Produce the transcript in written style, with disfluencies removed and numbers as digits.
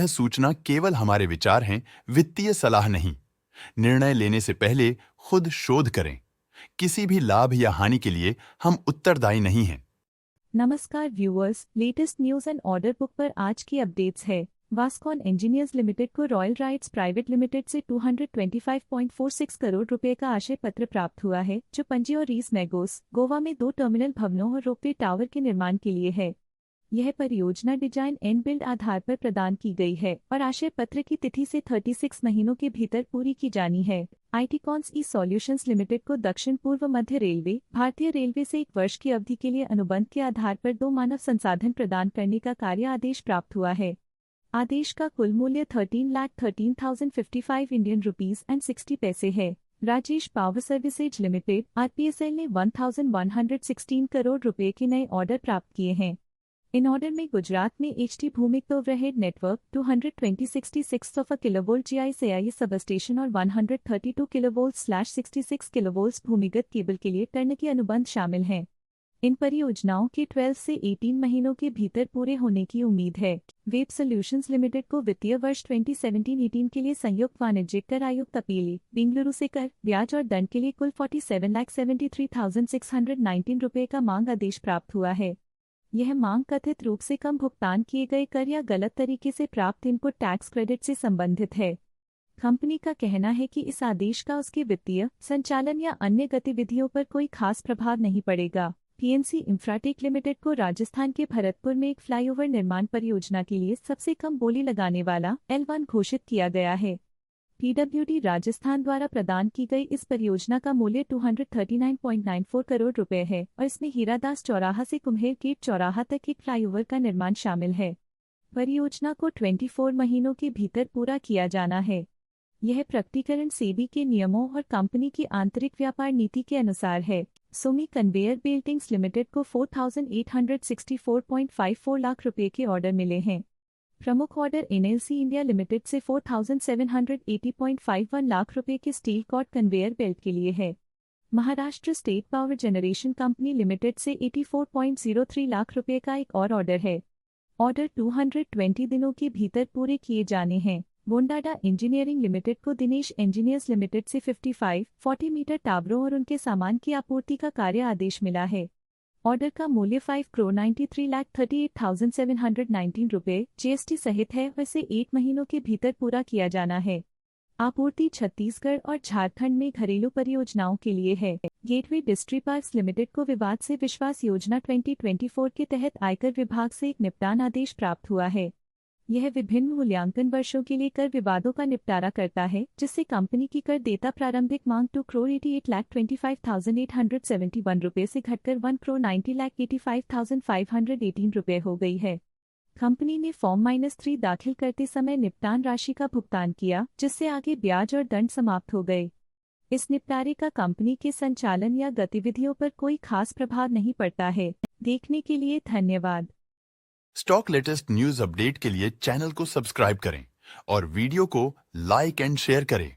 सूचना केवल हमारे विचार हैं, वित्तीय सलाह नहीं। निर्णय लेने से पहले खुद शोध करें। किसी भी लाभ या हानि के लिए हम उत्तरदायी नहीं हैं। नमस्कार viewers, latest news and order book पर आज की अपडेट्स है। वास्कॉन इंजीनियर्स लिमिटेड को रॉयल राइट्स प्राइवेट लिमिटेड से 225.46 करोड़ रुपए का आशय पत्र प्राप्त हुआ है, जो पणजी और रीस मैगोस, गोवा में 2 टर्मिनल भवनों और रोपवे टावर के निर्माण के लिए है। यह परियोजना डिजाइन एंड बिल्ड आधार पर प्रदान की गई है और आशय पत्र की तिथि से 36 महीनों के भीतर पूरी की जानी है। आईटीकॉन्स ई सॉल्यूशंस लिमिटेड को दक्षिण पूर्व मध्य रेलवे, भारतीय रेलवे से 1 वर्ष की अवधि के लिए अनुबंध के आधार पर 2 मानव संसाधन प्रदान करने का कार्य आदेश प्राप्त हुआ है। आदेश का कुल मूल्य 13,13,055 इंडियन रुपीज एंड 60 पैसे है। राजेश पावर सर्विसेज लिमिटेड आरपीएसएल ने 1,116 करोड़ रुपए के नए ऑर्डर प्राप्त किए हैं। इन ऑर्डर में गुजरात में एचटी भूमिगत overhead network 220/66 of uh kilovolt जीआईएसएआई सब स्टेशन और 132 किलोवोल्ट/66 किलोवोल्ट भूमिगत केबल के लिए टर्नकी अनुबंध शामिल हैं। इन परियोजनाओं के 12 से 18 महीनों के भीतर पूरे होने की उम्मीद है। वेब सॉल्यूशंस लिमिटेड को वित्तीय वर्ष 2017-18 के लिए संयुक्त वाणिज्यिक कर आयुक्त अपीली, बेंगलुरु से कर, ब्याज और दंड के लिए कुल 47,73,619 रुपए का मांग आदेश प्राप्त हुआ है। यह मांग कथित रूप से कम भुगतान किए गए कर या गलत तरीके से प्राप्त इनपुट टैक्स क्रेडिट से संबंधित है। कंपनी का कहना है कि इस आदेश का उसके वित्तीय, संचालन या अन्य गतिविधियों पर कोई खास प्रभाव नहीं पड़ेगा। पीएनसी इंफ्राटेक लिमिटेड को राजस्थान के भरतपुर में एक फ्लाईओवर निर्माण परियोजना के लिए सबसे कम बोली लगाने वाला L1 घोषित किया गया है। पीडब्ल्यूडी राजस्थान द्वारा प्रदान की गई इस परियोजना का मूल्य 239.94 करोड़ रुपए है और इसमें हीरादास चौराहा से कुम्हेर गेट चौराहा तक एक फ्लाईओवर का निर्माण शामिल है। परियोजना को 24 महीनों के भीतर पूरा किया जाना है। यह प्रकटीकरण सेबी के नियमों और कंपनी की आंतरिक व्यापार नीति के अनुसार है। सुमी कन्वेयर बेल्टिंग्स लिमिटेड को 4,864.54 लाख रुपए के ऑर्डर मिले हैं। प्रमुख ऑर्डर एनएलसी इंडिया लिमिटेड से 4,780.51 लाख रुपए के स्टील कॉर्ड कन्वेयर बेल्ट के लिए है। Maharashtra state power generation company limited से 84.03 लाख रुपए का एक और ऑर्डर है। ऑर्डर 220 दिनों के भीतर पूरे किए जाने हैं। वोंडाडा इंजीनियरिंग लिमिटेड को दिनेश इंजीनियर्स लिमिटेड से 55-40 मीटर टावरों और उनके सामान की आपूर्ति का कार्य आदेश मिला है। ऑर्डर का मूल्य 5,93,38,719 रुपए जीएसटी सहित है और इसे 8 महीनों के भीतर पूरा किया जाना है। आपूर्ति छत्तीसगढ़ और झारखंड में घरेलू परियोजनाओं के लिए है। गेटवे डिस्ट्री पार्क्स लिमिटेड को विवाद से विश्वास योजना 2024 के तहत आयकर विभाग से एक निपटान आदेश प्राप्त हुआ है। यह विभिन्न मूल्यांकन वर्षों के लिए कर विवादों का निपटारा करता है, जिससे कंपनी की कर देता प्रारंभिक मांग 2,88,25,871 रुपये से घटकर 1,90,85,518 रुपये हो गई है। कंपनी ने फॉर्म -3 दाखिल करते समय निपटान राशि का भुगतान किया, जिससे आगे ब्याज और दंड समाप्त हो गए। इस निपटारे का कंपनी के संचालन या गतिविधियों पर कोई खास प्रभाव नहीं पड़ता है। देखने के लिए धन्यवाद। स्टॉक लेटेस्ट न्यूज अपडेट के लिए चैनल को सब्सक्राइब करें और वीडियो को लाइक एंड शेयर करें।